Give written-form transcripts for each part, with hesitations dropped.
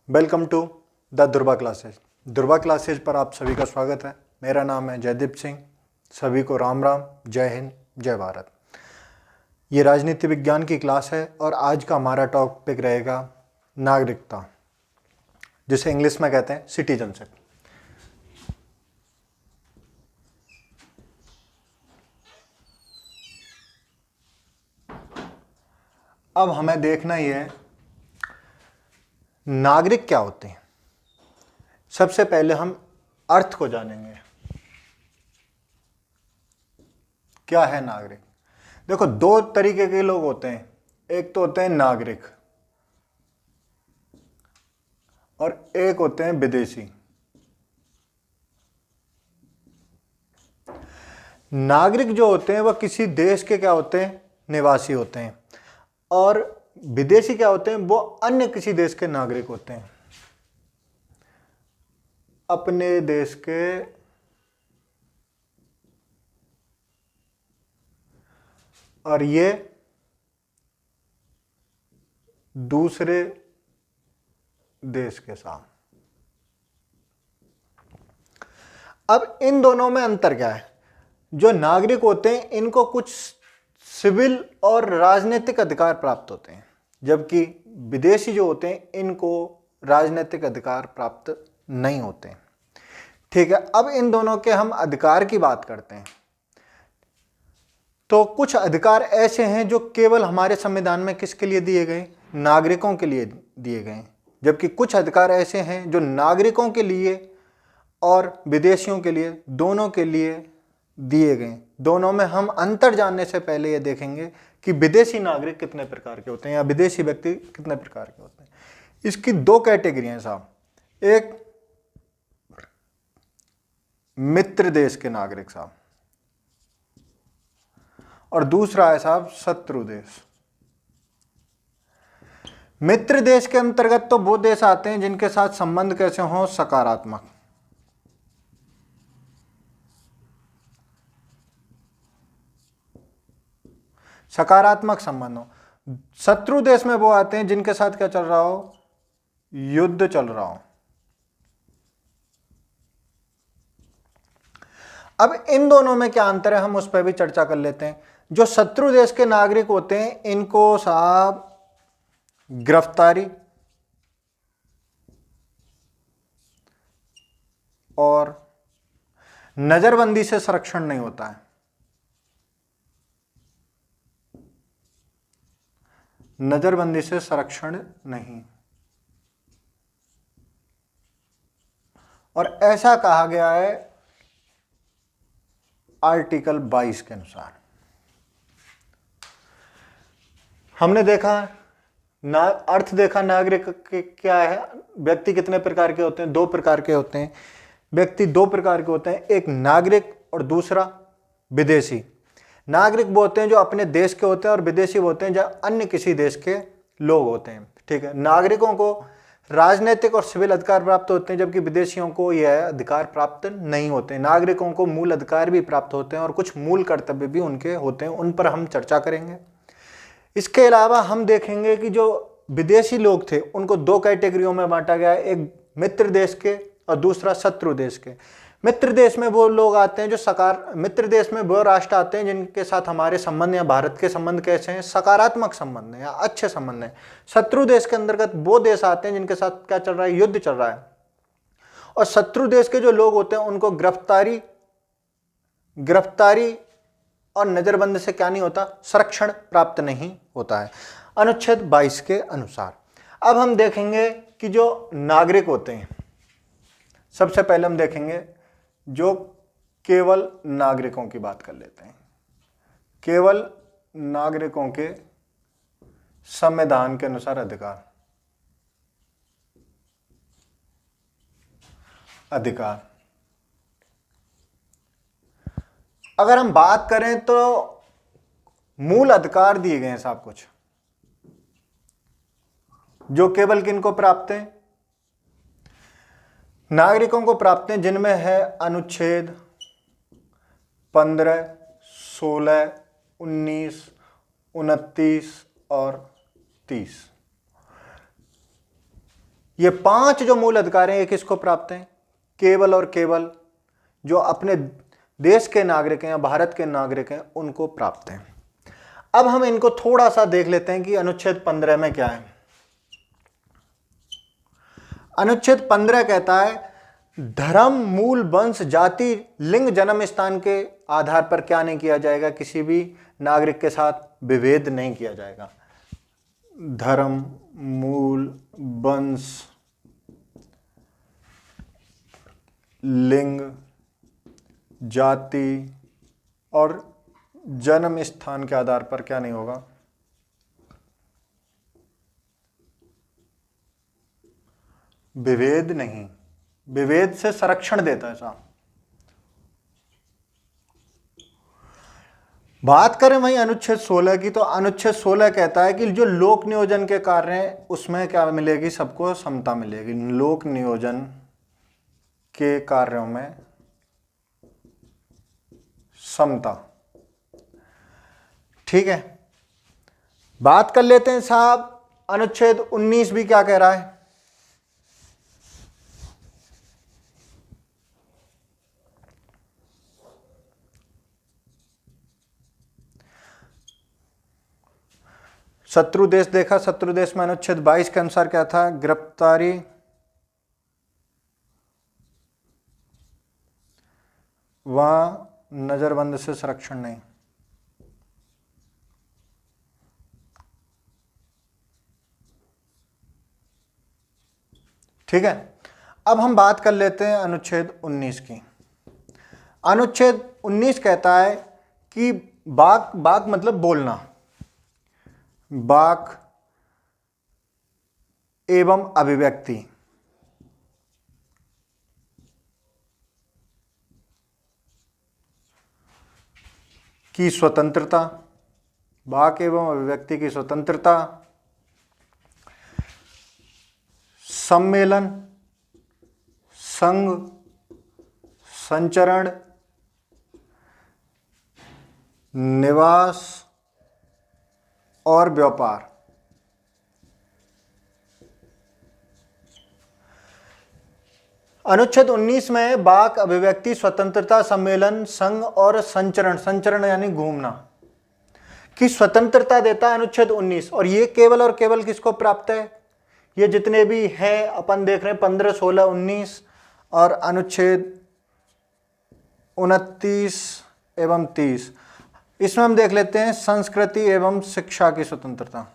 Welcome to the Durba classes. Durba classes पर आप सभी का स्वागत है। मेरा नाम है जयदीप सिंह। सभी को राम राम, जय हिंद, जय भारत। ये राजनीति विज्ञान की क्लास है और आज का हमारा टॉपिक रहेगा नागरिकता, जिसे इंग्लिश में कहते हैं सिटीजनशिप। अब हमें देखना ही है नागरिक क्या होते हैं। सबसे पहले हम अर्थ को जानेंगे। क्या है नागरिक? देखो, दो तरीके के लोग होते हैं। एक तो होते हैं नागरिक और एक होते हैं विदेशी। नागरिक जो होते हैं वह किसी देश के क्या होते हैं? निवासी होते हैं। और विदेशी क्या होते हैं? वो अन्य किसी देश के नागरिक होते हैं, अपने देश के और ये दूसरे देश के साथ। अब इन दोनों में अंतर क्या है? जो नागरिक होते हैं इनको कुछ सिविल और राजनीतिक अधिकार प्राप्त होते हैं, जबकि विदेशी जो होते हैं इनको राजनीतिक अधिकार प्राप्त नहीं होते हैं। ठीक है, अब इन दोनों के हम अधिकार की बात करते हैं। तो कुछ अधिकार ऐसे हैं जो केवल हमारे संविधान में किसके लिए दिए गए? नागरिकों के लिए दिए गए। जबकि कुछ अधिकार ऐसे हैं जो नागरिकों के लिए और विदेशियों के लिए, दोनों के लिए दिए गए। दोनों में हम अंतर जानने से पहले ये देखेंगे कि विदेशी नागरिक कितने प्रकार के होते हैं या विदेशी व्यक्ति कितने प्रकार के होते हैं। इसकी दो कैटेगरी हैं साहब। एक मित्र देश के नागरिक साहब, और दूसरा है साहब शत्रु देश। मित्र देश के अंतर्गत तो वो देश आते हैं जिनके साथ संबंध कैसे हों? सकारात्मक। सकारात्मक संबंध हो। शत्रु देश में वो आते हैं जिनके साथ क्या चल रहा हो? युद्ध चल रहा हो। अब इन दोनों में क्या अंतर है, हम उस पर भी चर्चा कर लेते हैं। जो शत्रु देश के नागरिक होते हैं इनको साहब गिरफ्तारी और नजरबंदी से संरक्षण नहीं होता है। नजरबंदी से संरक्षण नहीं, और ऐसा कहा गया है आर्टिकल 22 के अनुसार। हमने देखा अर्थ देखा नागरिक के क्या है। व्यक्ति कितने प्रकार के होते हैं? दो प्रकार के होते हैं। व्यक्ति दो प्रकार के होते हैं, एक नागरिक और दूसरा विदेशी। नागरिक वो होते हैं जो अपने देश के होते हैं और विदेशी वो होते हैं जो अन्य किसी देश के लोग होते हैं। ठीक है, नागरिकों को राजनीतिक और सिविल अधिकार प्राप्त होते हैं, जबकि विदेशियों को यह अधिकार प्राप्त नहीं होते। नागरिकों को मूल अधिकार भी प्राप्त होते हैं और कुछ मूल कर्तव्य भी उनके होते हैं, उन पर हम चर्चा करेंगे। इसके अलावा हम देखेंगे कि जो विदेशी लोग थे उनको दो कैटेगरियों में बांटा गया है, एक मित्र देश के और दूसरा शत्रु देश के। मित्र देश में वो लोग आते हैं जो मित्र देश में वो राष्ट्र आते हैं जिनके साथ हमारे संबंध या भारत के संबंध कैसे हैं? सकारात्मक संबंध है या अच्छे संबंध है। शत्रु देश के अंतर्गत वो देश आते हैं जिनके साथ क्या चल रहा है? युद्ध चल रहा है। और शत्रु देश के जो लोग होते हैं उनको गिरफ्तारी और नजरबंद से क्या नहीं होता? संरक्षण प्राप्त नहीं होता है, अनुच्छेद 22 के अनुसार। अब हम देखेंगे कि जो नागरिक होते हैं, सबसे पहले हम देखेंगे जो केवल नागरिकों की बात कर लेते हैं। केवल नागरिकों के संविधान के अनुसार अधिकार। अगर हम बात करें तो मूल अधिकार दिए गए हैं साहब कुछ, जो केवल किनको प्राप्त हैं? नागरिकों को प्राप्त हैं, जिनमें है अनुच्छेद 15, 16, 19, 29 और 30। ये 5 जो मूल अधिकार हैं ये किसको प्राप्त हैं? केवल और केवल जो अपने देश के नागरिक हैं या भारत के नागरिक हैं उनको प्राप्त हैं। अब हम इनको थोड़ा सा देख लेते हैं कि अनुच्छेद 15 में क्या है। अनुच्छेद 15 कहता है धर्म, मूल, वंश, जाति, लिंग, जन्म स्थान के आधार पर क्या नहीं किया जाएगा? किसी भी नागरिक के साथ विभेद नहीं किया जाएगा। धर्म, मूल, वंश, लिंग, जाति और जन्म स्थान के आधार पर क्या नहीं होगा? विभेद नहीं। विभेद से संरक्षण देता है साहब। बात करें वहीं अनुच्छेद 16 की, तो अनुच्छेद 16 कहता है कि जो लोक नियोजन के कार्य हैं उसमें क्या मिलेगी? सबको समता मिलेगी। लोक नियोजन के कार्यों में समता। ठीक है, बात कर लेते हैं साहब अनुच्छेद 19 भी क्या कह रहा है? शत्रु देश देखा, शत्रु देश में अनुच्छेद 22 के अनुसार क्या था? गिरफ्तारी वहां नजरबंद से संरक्षण नहीं। ठीक है, अब हम बात कर लेते हैं अनुच्छेद 19 की। अनुच्छेद 19 कहता है कि वाक, वाक मतलब बोलना, वाक एवं अभिव्यक्ति की स्वतंत्रता, वाक एवं अभिव्यक्ति की स्वतंत्रता, सम्मेलन, संघ, संचरण, निवास और व्यापार। अनुच्छेद 19 में वाक, अभिव्यक्ति, स्वतंत्रता, सम्मेलन, संघ और संचरण, संचरण यानी घूमना की स्वतंत्रता देता है अनुच्छेद 19। और ये केवल और केवल किसको प्राप्त है? ये जितने भी हैं अपन देख रहे हैं 15, 16, 19 और अनुच्छेद 29 एवं 30। इसमें हम देख लेते हैं संस्कृति एवं शिक्षा की स्वतंत्रता।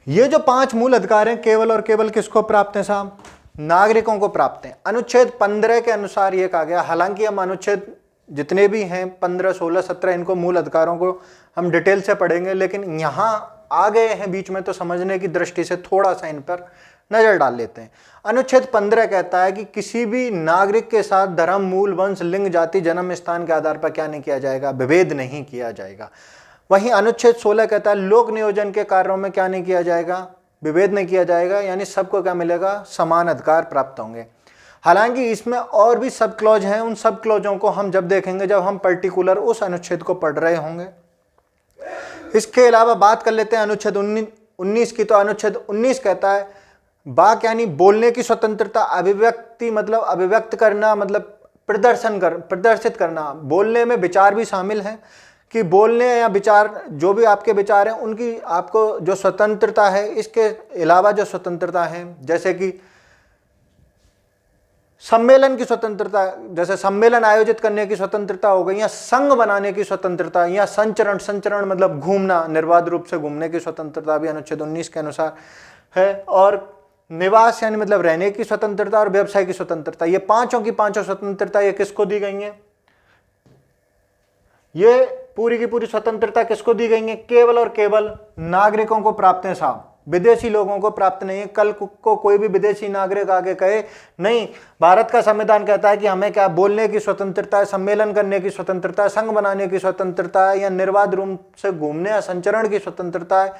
ये जो 5 मूल अधिकार हैं केवल और केवल किसको प्राप्त हैं साहब? नागरिकों को प्राप्त हैं। अनुच्छेद 15 के अनुसार ये कहा गया, हालांकि हम अनुच्छेद जितने भी हैं 15, 16, 17 इनको मूल अधिकारों को हम डिटेल से पढ़ेंगे, लेकिन यहां आ गए हैं बीच में तो समझने की दृष्टि से थोड़ा सा इन पर नजर डाल लेते हैं। अनुच्छेद 15 कहता है कि किसी भी नागरिक के साथ धर्म, मूल, वंश, लिंग, जाति, जन्म स्थान के आधार पर क्या नहीं किया जाएगा? विभेद नहीं किया जाएगा। वहीं अनुच्छेद 16 कहता है लोक नियोजन के कार्यों में क्या नहीं किया जाएगा? विभेद नहीं किया जाएगा, यानी सबको क्या मिलेगा? समान अधिकार प्राप्त होंगे। हालांकि इसमें और भी सब क्लॉज हैं, उन सब क्लॉजों को हम जब देखेंगे जब हम पर्टिकुलर उस अनुच्छेद को पढ़ रहे होंगे। इसके अलावा बात कर लेते हैं अनुच्छेद 19 की। तो अनुच्छेद 19 कहता है वाक यानी बोलने की स्वतंत्रता, अभिव्यक्ति मतलब अभिव्यक्त करना, मतलब प्रदर्शित करना। बोलने में विचार भी शामिल है कि बोलने या विचार, जो भी आपके विचार हैं उनकी आपको जो स्वतंत्रता है, इसके अलावा जो स्वतंत्रता है जैसे कि सम्मेलन की स्वतंत्रता, जैसे सम्मेलन आयोजित करने की स्वतंत्रता हो गई, या संघ बनाने की स्वतंत्रता, या संचरण, संचरण मतलब घूमना, निर्बाध रूप से घूमने की स्वतंत्रता भी अनुच्छेद 19 के अनुसार है। और निवास यानी मतलब रहने की स्वतंत्रता और व्यवसाय की स्वतंत्रता, ये पांचों की पांचों स्वतंत्रता ये किसको दी गई है? ये पूरी की पूरी स्वतंत्रता किसको दी गई है? केवल और केवल नागरिकों को प्राप्त है साहब, विदेशी लोगों को प्राप्त नहीं है। कल को कोई भी विदेशी नागरिक आगे कहे नहीं, भारत का संविधान कहता है कि हमें क्या बोलने की स्वतंत्रता है, सम्मेलन करने की स्वतंत्रता है, संघ बनाने की स्वतंत्रता है, या निर्बाध रूप से घूमने या संचरण की स्वतंत्रता है,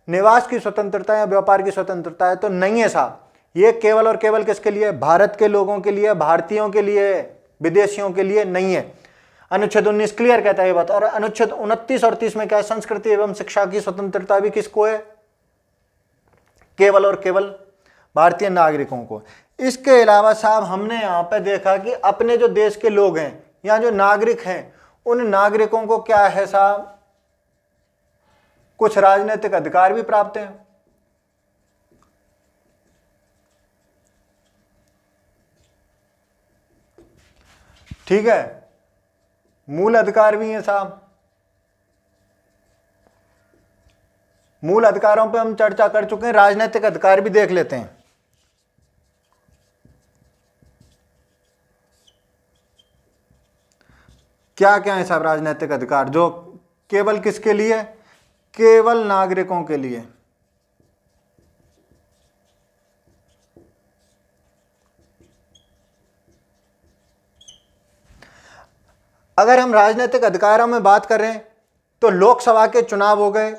निवास की स्वतंत्रता है या व्यापार की स्वतंत्रता है, तो नहीं है साहब। ये केवल और केवल किसके लिए? भारत के लोगों के लिए, भारतीयों के लिए। विदेशियों के लिए नहीं है। अनुच्छेद 19 क्लियर कहता है ये बात। और अनुच्छेद 29 और 30 में क्या है, संस्कृति एवं शिक्षा की स्वतंत्रता भी किसको है, केवल और केवल भारतीय नागरिकों को। इसके अलावा साहब हमने यहां पे देखा कि अपने जो देश के लोग हैं या जो नागरिक हैं, उन नागरिकों को क्या है साहब, कुछ राजनीतिक अधिकार भी प्राप्त हैं। ठीक है, मूल अधिकार भी हैं साहब। मूल अधिकारों पे हम चर्चा कर चुके हैं, राजनीतिक अधिकार भी देख लेते हैं। क्या क्या है साहब राजनीतिक अधिकार, जो केवल किसके लिए, केवल नागरिकों के लिए। अगर हम राजनीतिक अधिकारों में बात करें तो लोकसभा के चुनाव हो गए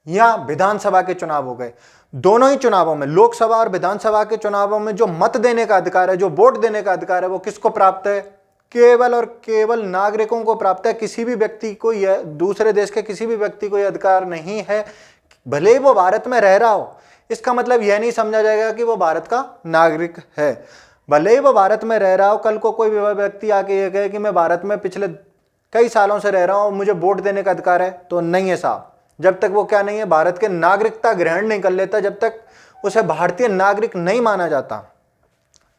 या विधानसभा के चुनाव हो गए, दोनों ही चुनावों में, लोकसभा और विधानसभा के चुनावों में जो मत देने का अधिकार है, जो वोट देने का अधिकार है, वो किसको प्राप्त है, केवल और केवल नागरिकों को प्राप्त है। किसी भी व्यक्ति को, यह दूसरे देश के किसी भी व्यक्ति को यह अधिकार नहीं है, भले ही वो भारत में रह रहा हो। इसका मतलब यह नहीं समझा जाएगा कि वो भारत का नागरिक है। भले ही वो भारत में रह रहा हो, कल को कोई व्यक्ति आके ये कहे कि मैं भारत में पिछले कई सालों से रह रहा हूं, मुझे वोट देने का अधिकार है, तो नहीं है साहब। जब तक वो क्या नहीं है, भारत के नागरिकता ग्रहण नहीं कर लेता, जब तक उसे भारतीय नागरिक नहीं माना जाता,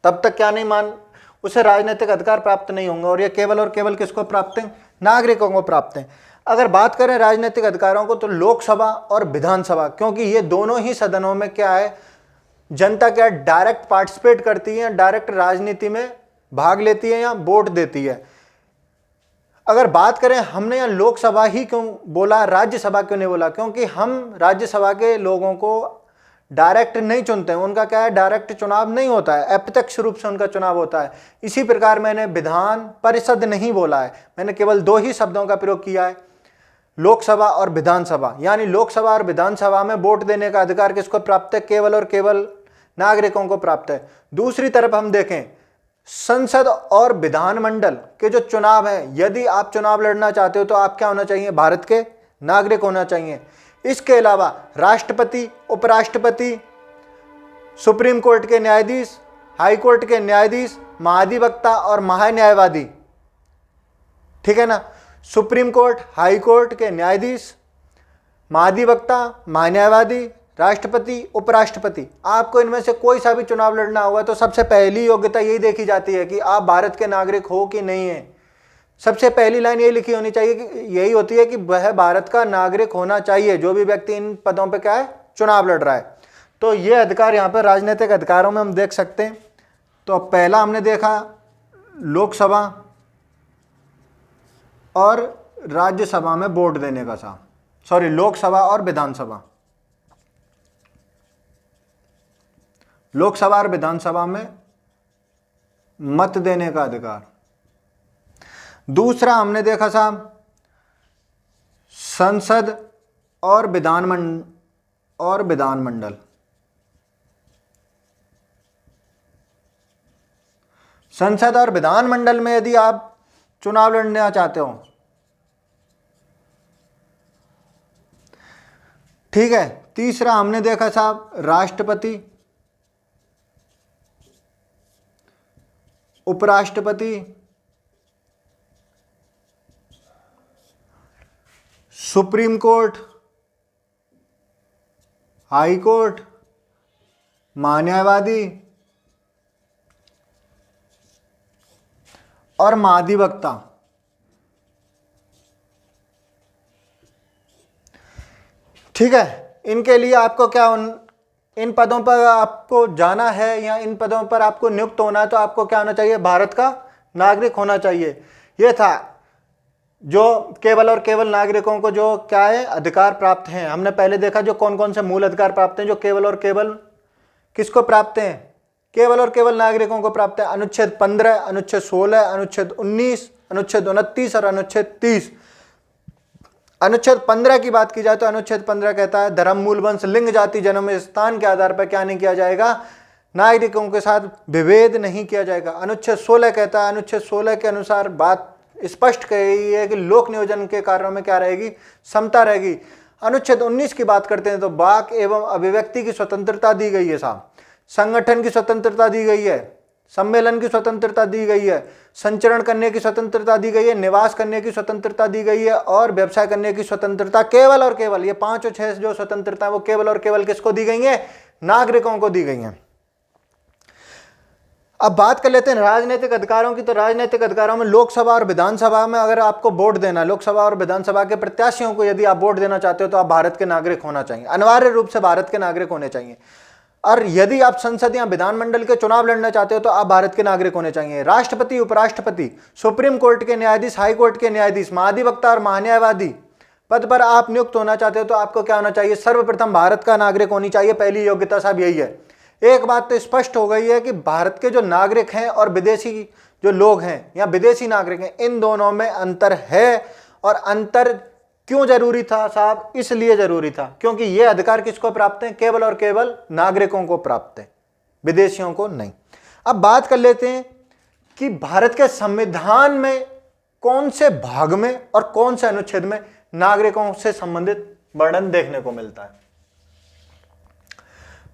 तब तक क्या नहीं मान, उसे राजनीतिक अधिकार प्राप्त नहीं होंगे। और ये केवल और केवल किसको प्राप्त हैं, नागरिकों को प्राप्त हैं। अगर बात करें राजनीतिक अधिकारों को, तो लोकसभा और विधानसभा, क्योंकि ये दोनों ही सदनों में क्या है, जनता क्या डायरेक्ट पार्टिसिपेट करती है, डायरेक्ट राजनीति में भाग लेती है या वोट देती है। अगर बात करें, हमने यहाँ लोकसभा ही क्यों बोला, राज्यसभा क्यों नहीं बोला, क्योंकि हम राज्यसभा के लोगों को डायरेक्ट नहीं चुनते हैं, उनका क्या है, डायरेक्ट चुनाव नहीं होता है, अप्रत्यक्ष रूप से उनका चुनाव होता है। इसी प्रकार मैंने विधान परिषद नहीं बोला है, मैंने केवल दो ही शब्दों का प्रयोग किया है, लोकसभा और विधानसभा। यानी लोकसभा और विधानसभा में वोट देने का अधिकार किसको प्राप्त है, केवल और केवल नागरिकों को प्राप्त है। दूसरी तरफ हम देखें, संसद और विधानमंडल के जो चुनाव हैं, यदि आप चुनाव लड़ना चाहते हो तो आप क्या होना चाहिए, भारत के नागरिक होना चाहिए। इसके अलावा राष्ट्रपति, उपराष्ट्रपति, सुप्रीम कोर्ट के न्यायाधीश, हाई कोर्ट के न्यायाधीश, महाधिवक्ता और महान्यायवादी, ठीक है ना, सुप्रीम कोर्ट, हाई कोर्ट के न्यायाधीश, महाधिवक्ता, महान्यायवादी, राष्ट्रपति, उपराष्ट्रपति, आपको इनमें से कोई सा भी चुनाव लड़ना होगा तो सबसे पहली योग्यता यही देखी जाती है कि आप भारत के नागरिक हो कि नहीं है। सबसे पहली लाइन यही लिखी होनी चाहिए कि यही होती है कि वह भारत का नागरिक होना चाहिए, जो भी व्यक्ति इन पदों पे क्या है, चुनाव लड़ रहा है। तो ये अधिकार यहाँ पर राजनीतिक अधिकारों में हम देख सकते हैं। तो पहला हमने देखा लोकसभा और राज्यसभा में वोट देने का सा, सॉरी, लोकसभा और विधानसभा, लोकसभा और विधानसभा में मत देने का अधिकार। दूसरा हमने देखा साहब संसद और विधानमंडल। संसद और विधानमंडल में यदि आप चुनाव लड़ना चाहते हो, ठीक है। तीसरा हमने देखा साहब राष्ट्रपति, उपराष्ट्रपति, सुप्रीम कोर्ट, हाई कोर्ट, महान्यायवादी और महाधिवक्ता। ठीक है, इनके लिए आपको क्या, इन पदों पर आपको जाना है या इन पदों पर आपको नियुक्त होना है तो आपको क्या होना चाहिए, भारत का नागरिक होना चाहिए। यह था जो केवल और केवल नागरिकों को जो क्या है, अधिकार प्राप्त हैं। हमने पहले देखा जो कौन कौन से मूल अधिकार प्राप्त हैं, जो केवल और केवल किसको प्राप्त हैं, केवल और केवल नागरिकों को प्राप्त है। अनुच्छेद 15, अनुच्छेद 16, अनुच्छेद 19, अनुच्छेद 29 और अनुच्छेद 30। अनुच्छेद 15 की बात की जाए तो अनुच्छेद 15 कहता है धर्म, मूल, वंश, लिंग, जाति, जन्म स्थान के आधार पर क्या नहीं किया जाएगा, नागरिकों के साथ विभेद नहीं किया जाएगा। अनुच्छेद 16 कहता है, अनुच्छेद 16 के अनुसार बात स्पष्ट कही है कि लोक नियोजन के कार्यों में क्या रहेगी, समता रहेगी। अनुच्छेद 19 की बात करते हैं तो वाक एवं अभिव्यक्ति की स्वतंत्रता दी गई है साहब, संगठन की स्वतंत्रता दी गई है, सम्मेलन की स्वतंत्रता दी गई है, संचरण करने की स्वतंत्रता दी गई है, निवास करने की स्वतंत्रता दी गई है और व्यवसाय करने की स्वतंत्रता केवल और केवल, ये 5 और 6 जो स्वतंत्रता है वो केवल और केवल किसको दी गई है, नागरिकों को दी गई है। अब बात कर लेते हैं राजनीतिक अधिकारों की। तो राजनीतिक अधिकारों में लोकसभा और विधानसभा में अगर आपको वोट देना है, लोकसभा और विधानसभा के प्रत्याशियों को यदि आप वोट देना चाहते हो तो आप भारत के नागरिक होना चाहिए, अनिवार्य रूप से भारत के नागरिक होने चाहिए। और यदि आप संसद या विधानमंडल के चुनाव लड़ना चाहते हो तो आप भारत के नागरिक होने चाहिए। राष्ट्रपति, उपराष्ट्रपति, सुप्रीम कोर्ट के न्यायाधीश, हाई कोर्ट के न्यायाधीश, महाधिवक्ता और महान्यायवादी पद पर आप नियुक्त होना चाहते हो तो आपको क्या होना चाहिए, सर्वप्रथम भारत का नागरिक होनी चाहिए। पहली योग्यता साहब यही है। एक बात तो स्पष्ट हो गई है कि भारत के जो नागरिक हैं और विदेशी जो लोग हैं या विदेशी नागरिक हैं, इन दोनों में अंतर है। और अंतर क्यों जरूरी था साहब, इसलिए जरूरी था क्योंकि ये अधिकार किसको प्राप्त है, केवल और केवल नागरिकों को प्राप्त है, विदेशियों को नहीं। अब बात कर लेते हैं कि भारत के संविधान में कौन से भाग में और कौन से अनुच्छेद में नागरिकों से संबंधित वर्णन देखने को मिलता है।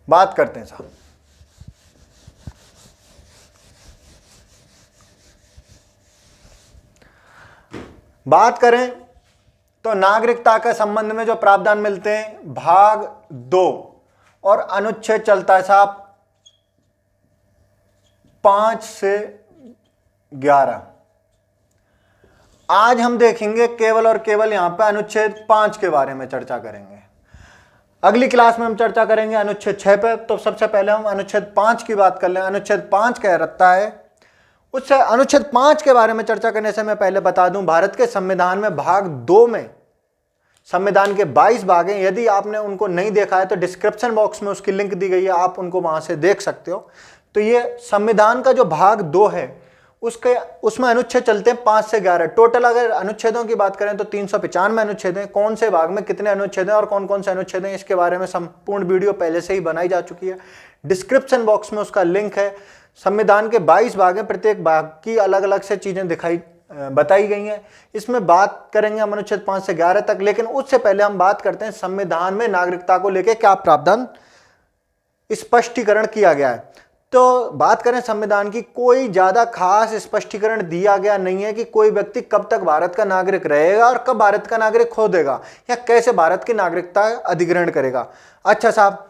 बात करते हैं साहब। बात करें तो नागरिकता के संबंध में जो प्रावधान मिलते हैं, भाग 2 और अनुच्छेद चलता है साहब 5 से 11। आज हम देखेंगे केवल और केवल यहां पर अनुच्छेद 5 के बारे में चर्चा करेंगे। अगली क्लास में हम चर्चा करेंगे अनुच्छेद 6 पे। तो सबसे पहले हम अनुच्छेद 5 की बात कर लें। अनुच्छेद 5 कह रखता है, उससे अनुच्छेद 5 के बारे में चर्चा करने से मैं पहले बता दूं, भारत के संविधान में भाग 2 में संविधान के 22 भाग हैं। यदि आपने उनको नहीं देखा है तो डिस्क्रिप्शन बॉक्स में उसकी लिंक दी गई है, आप उनको वहां से देख सकते हो। तो ये संविधान का जो भाग 2 है उसमें अनुच्छेद चलते हैं 5 से 11। टोटल अगर अनुच्छेदों की बात करें तो 395 अनुच्छेद हैं। कौन से भाग में कितने अनुच्छेद हैं और कौन कौन से अनुच्छेद हैं, इसके बारे में संपूर्ण वीडियो पहले से ही बनाई जा चुकी है। डिस्क्रिप्शन बॉक्स में उसका लिंक है। संविधान के 22 भाग हैं, प्रत्येक भाग की अलग अलग से चीजें बताई गई हैं। इसमें बात करेंगे हम अनुच्छेद 5 से 11 तक, लेकिन उससे पहले हम बात करते हैं संविधान में नागरिकता को लेकर क्या प्रावधान स्पष्टीकरण किया गया है। तो बात करें संविधान की, कोई ज्यादा खास स्पष्टीकरण दिया गया नहीं है कि कोई व्यक्ति कब तक भारत का नागरिक रहेगा और कब भारत का नागरिक खो देगा या कैसे भारत की नागरिकता अधिग्रहण करेगा। अच्छा साहब,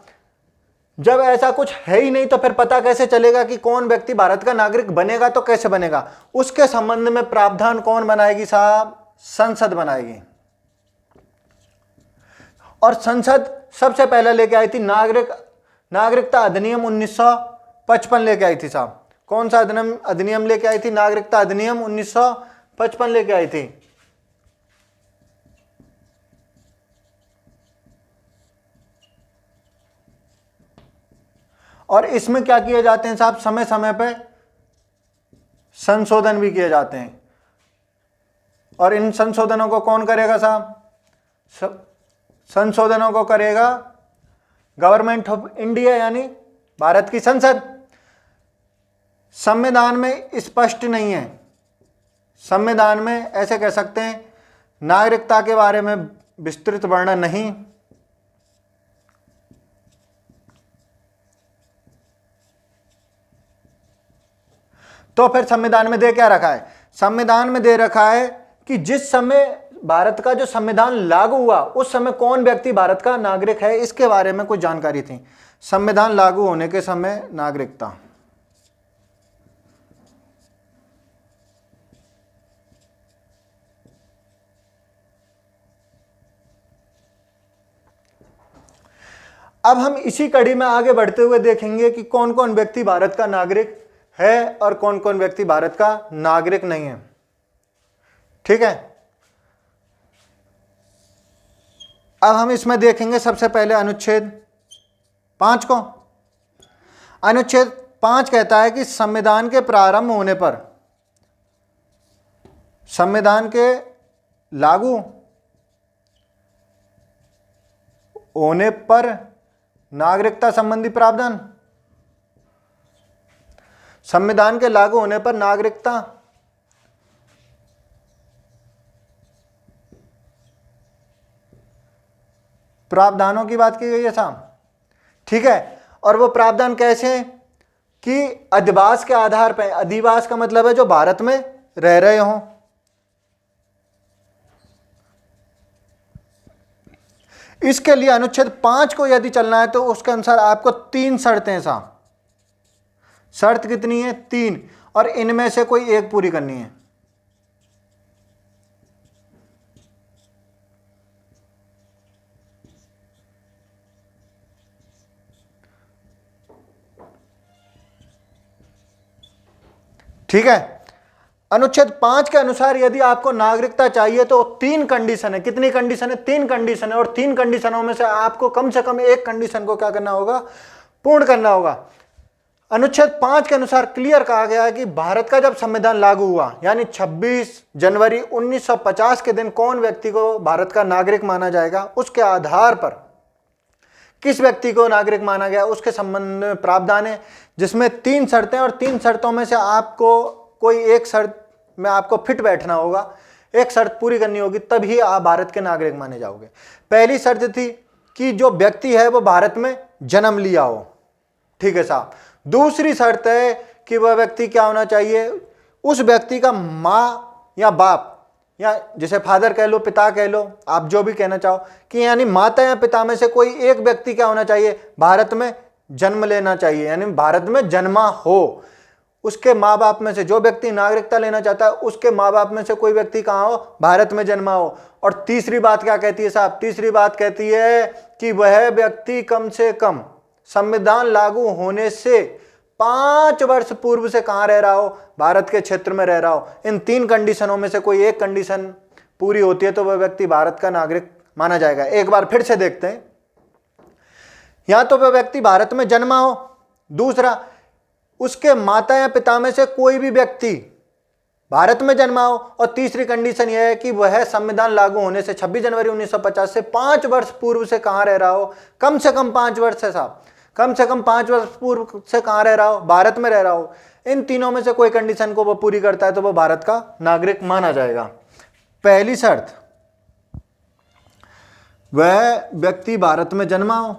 जब ऐसा कुछ है ही नहीं तो फिर पता कैसे चलेगा कि कौन व्यक्ति भारत का नागरिक बनेगा, तो कैसे बनेगा? उसके संबंध में प्रावधान कौन बनाएगी साहब? संसद बनाएगी। और संसद सबसे पहले लेके आई थी नागरिकता अधिनियम 1955 लेके आई थी साहब। कौन सा अधिनियम लेके आई थी? नागरिकता अधिनियम 1955 लेके आई थी। और इसमें क्या किए जाते हैं साहब? समय समय पे संशोधन भी किए जाते हैं। और इन संशोधनों को कौन करेगा साहब? संशोधनों को करेगा गवर्नमेंट ऑफ इंडिया, यानी भारत की संसद। संविधान में स्पष्ट नहीं है, संविधान में ऐसे कह सकते हैं नागरिकता के बारे में विस्तृत वर्णन नहीं। तो फिर संविधान में दे क्या रखा है? संविधान में दे रखा है कि जिस समय भारत का जो संविधान लागू हुआ उस समय कौन व्यक्ति भारत का नागरिक है, इसके बारे में कुछ जानकारी थी। संविधान लागू होने के समय नागरिकता, अब हम इसी कड़ी में आगे बढ़ते हुए देखेंगे कि कौन कौन व्यक्ति भारत का नागरिक है और कौन कौन व्यक्ति भारत का नागरिक नहीं है। ठीक है, अब हम इसमें देखेंगे सबसे पहले अनुच्छेद 5 को। अनुच्छेद 5 कहता है कि संविधान के प्रारंभ होने पर, संविधान के लागू होने पर नागरिकता संबंधी प्रावधान संविधान के लागू होने पर नागरिकता प्रावधानों की बात की गई है साहब, ठीक है। और वो प्रावधान कैसे हैं कि अधिवास के आधार पर, अधिवास का मतलब है जो भारत में रह रहे हों, इसके लिए अनुच्छेद 5 को यदि चलना है तो उसके अनुसार आपको 3 शर्तें हैं साहब। शर्त कितनी है? 3, और इनमें से कोई एक पूरी करनी है। ठीक है, अनुच्छेद 5 के अनुसार यदि आपको नागरिकता चाहिए तो 3 कंडीशन है। कितनी कंडीशन है? 3 कंडीशन है, और 3 कंडीशनों में से आपको कम से कम एक कंडीशन को क्या करना होगा? पूर्ण करना होगा। अनुच्छेद 5 के अनुसार क्लियर कहा गया है कि भारत का जब संविधान लागू हुआ, यानी 26 जनवरी 1950 के दिन कौन व्यक्ति को भारत का नागरिक माना जाएगा, उसके आधार पर किस व्यक्ति को नागरिक माना गया उसके संबंध में प्रावधान है, जिसमें 3 शर्तें, और 3 शर्तों में से आपको कोई एक शर्त में आपको फिट बैठना होगा, एक शर्त पूरी करनी होगी, तभी आप भारत के नागरिक माने जाओगे। पहली शर्त थी कि जो व्यक्ति है वो भारत में जन्म लिया हो, ठीक है साहब। दूसरी शर्त है कि वह व्यक्ति क्या होना चाहिए? उस व्यक्ति का माँ या बाप, या जिसे फादर कह लो, पिता कह लो, आप जो भी कहना चाहो, कि यानी माता या पिता में से कोई एक व्यक्ति क्या होना चाहिए? भारत में जन्म लेना चाहिए, यानी भारत में जन्मा हो। उसके माँ बाप में से, जो व्यक्ति नागरिकता लेना चाहता है उसके माँ बाप में से कोई व्यक्ति कहाँ हो? भारत में जन्मा हो। और तीसरी बात क्या कहती है साहब? तीसरी बात कहती है कि वह व्यक्ति कम से कम संविधान लागू होने से 5 वर्ष पूर्व से कहाँ रह रहा हो? भारत के क्षेत्र में रह रहा हो। इन 3 कंडीशनों में से कोई एक कंडीशन पूरी होती है तो वह व्यक्ति भारत का नागरिक माना जाएगा। एक बार फिर से देखते हैं, या तो वह व्यक्ति भारत में जन्मा हो, दूसरा उसके माता या पिता में से कोई भी व्यक्ति भारत में जन्मा हो, और तीसरी कंडीशन यह है कि वह संविधान लागू होने से 26 जनवरी 1950 से 5 वर्ष पूर्व से कहाँ रह रहा हो? कम से कम 5 वर्ष है साहब, कम से कम 5 वर्ष पूर्व से कहाँ रह रहा हो? भारत में रह रहा हो। इन तीनों में से कोई कंडीशन को वह पूरी करता है तो वह भारत का नागरिक माना जाएगा। पहली शर्त, वह व्यक्ति भारत में जन्मा हो।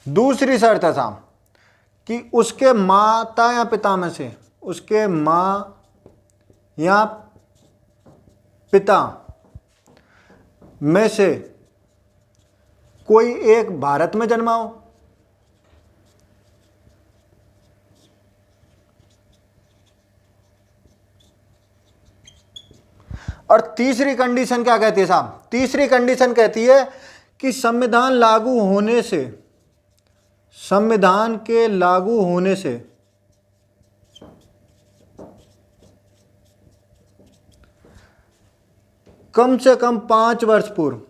दूसरी शर्त है साहब कि उसके माता या पिता में से, उसके माँ या पिता में से कोई एक भारत में जन्मा हो। और तीसरी कंडीशन क्या कहती है साहब? तीसरी कंडीशन कहती है कि संविधान लागू होने से, संविधान के लागू होने से कम से कम 5 वर्ष पूर्व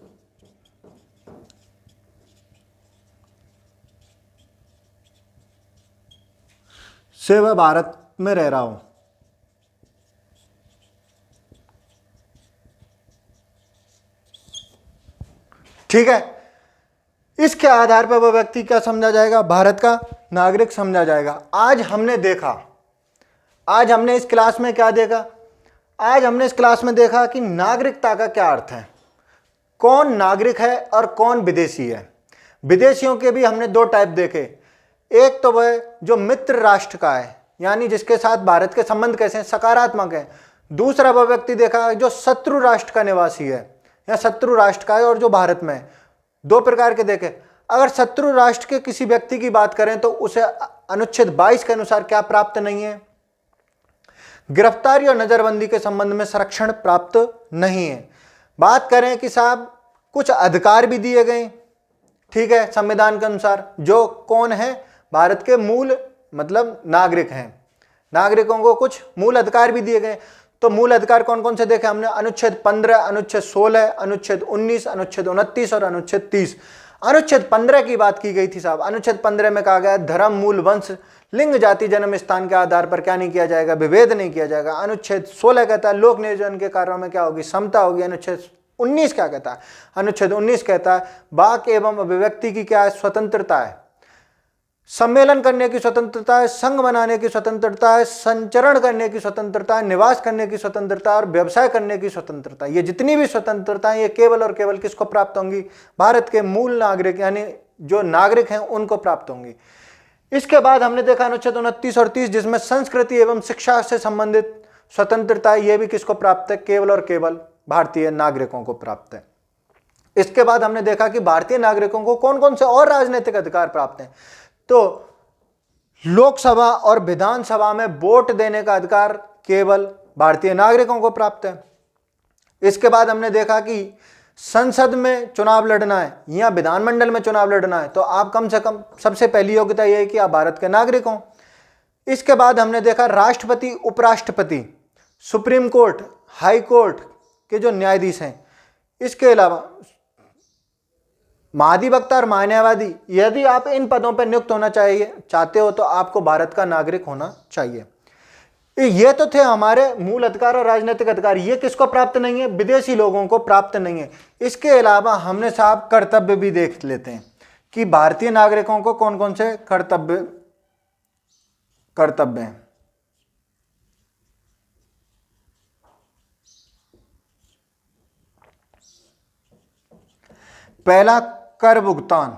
से वह भारत में रह रहा हो। ठीक है, इसके आधार पर वह व्यक्ति क्या समझा जाएगा? भारत का नागरिक समझा जाएगा। आज हमने देखा, आज हमने इस क्लास में क्या देखा? आज हमने इस क्लास में देखा कि नागरिकता का क्या अर्थ है, कौन नागरिक है और कौन विदेशी है। विदेशियों के भी हमने 2 टाइप देखे, एक तो वह जो मित्र राष्ट्र का है, यानी जिसके साथ भारत के संबंध कैसे हैं? सकारात्मक है। दूसरा वह व्यक्ति देखा जो शत्रु राष्ट्र का निवासी है या शत्रु राष्ट्र का है और जो भारत में है। 2 प्रकार के देखे। अगर शत्रु राष्ट्र के किसी व्यक्ति की बात करें तो उसे अनुच्छेद 22 के अनुसार क्या प्राप्त नहीं है? गिरफ्तारी और नजरबंदी के संबंध में संरक्षण प्राप्त नहीं है। बात करें कि साहब कुछ अधिकार भी दिए गए, ठीक है, संविधान के अनुसार, जो कौन है? भारत के मूल मतलब नागरिक हैं। नागरिकों को कुछ मूल अधिकार भी दिए गए। तो मूल अधिकार कौन कौन से देखे हमने? अनुच्छेद 15, अनुच्छेद 16, अनुच्छेद 19, अनुच्छेद 29 और अनुच्छेद 30। अनुच्छेद 15 की बात की गई थी साहब। अनुच्छेद 15 में कहा गया धर्म, मूल, वंश, लिंग, जाति, जन्म स्थान के आधार पर क्या नहीं किया जाएगा? विभेद नहीं किया जाएगा। अनुच्छेद 16 कहता है लोक नियोजन के कार्यों में क्या होगी? समता होगी। अनुच्छेद 19 क्या कहता है? अनुच्छेद 19 कहता है वाक एवं अभिव्यक्ति की क्या है? स्वतंत्रता है, सम्मेलन करने की स्वतंत्रता है, संघ बनाने की स्वतंत्रता है, संचरण करने की स्वतंत्रता है, निवास करने की स्वतंत्रता है और व्यवसाय करने की स्वतंत्रता है। ये जितनी भी स्वतंत्रताएं ये केवल और केवल किसको प्राप्त होंगी? भारत के मूल नागरिक यानी जो नागरिक हैं उनको प्राप्त होंगी। इसके बाद हमने देखा अनुच्छेद 29 और 30 जिसमें संस्कृति एवं शिक्षा से संबंधित स्वतंत्रता है, ये भी किसको प्राप्त है? केवल और केवल भारतीय नागरिकों को प्राप्त है। इसके बाद हमने देखा कि भारतीय नागरिकों को कौन कौन से और राजनीतिक अधिकार प्राप्त हैं। तो लोकसभा और विधानसभा में वोट देने का अधिकार केवल भारतीय नागरिकों को प्राप्त है। इसके बाद हमने देखा कि संसद में चुनाव लड़ना है या विधानमंडल में चुनाव लड़ना है तो आप कम से कम सबसे पहली योग्यता यह है कि आप भारत के नागरिक हों। इसके बाद हमने देखा राष्ट्रपति, उपराष्ट्रपति, सुप्रीम कोर्ट, हाई कोर्ट के जो न्यायाधीश हैं, इसके अलावा महाधिवक्ता और महान्यायवादी, यदि आप इन पदों पर नियुक्त होना चाहते हो तो आपको भारत का नागरिक होना चाहिए। ये तो थे हमारे मूल अधिकार और राजनीतिक अधिकार। ये किसको प्राप्त नहीं है? विदेशी लोगों को प्राप्त नहीं है। इसके अलावा हमने साहब कर्तव्य भी देख लेते हैं कि भारतीय नागरिकों को कौन कौन से कर्तव्य हैं। पहला, कर भुगतान,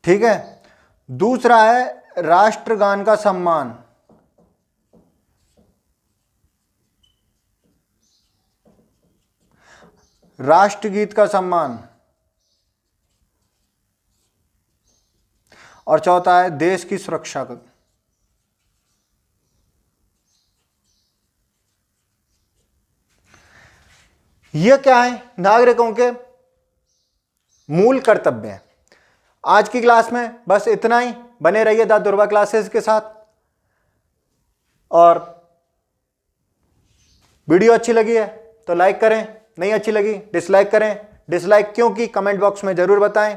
ठीक है। दूसरा है राष्ट्रगान का सम्मान, राष्ट्रगीत का सम्मान और चौथा है देश की सुरक्षा का। ये क्या है? नागरिकों के मूल कर्तव्य हैं। आज की क्लास में बस इतना ही। बने रहिए द दुर्वा क्लासेस के साथ। और वीडियो अच्छी लगी है तो लाइक करें, नहीं अच्छी लगी डिसलाइक करें। डिसलाइक क्यों की कमेंट बॉक्स में जरूर बताएं।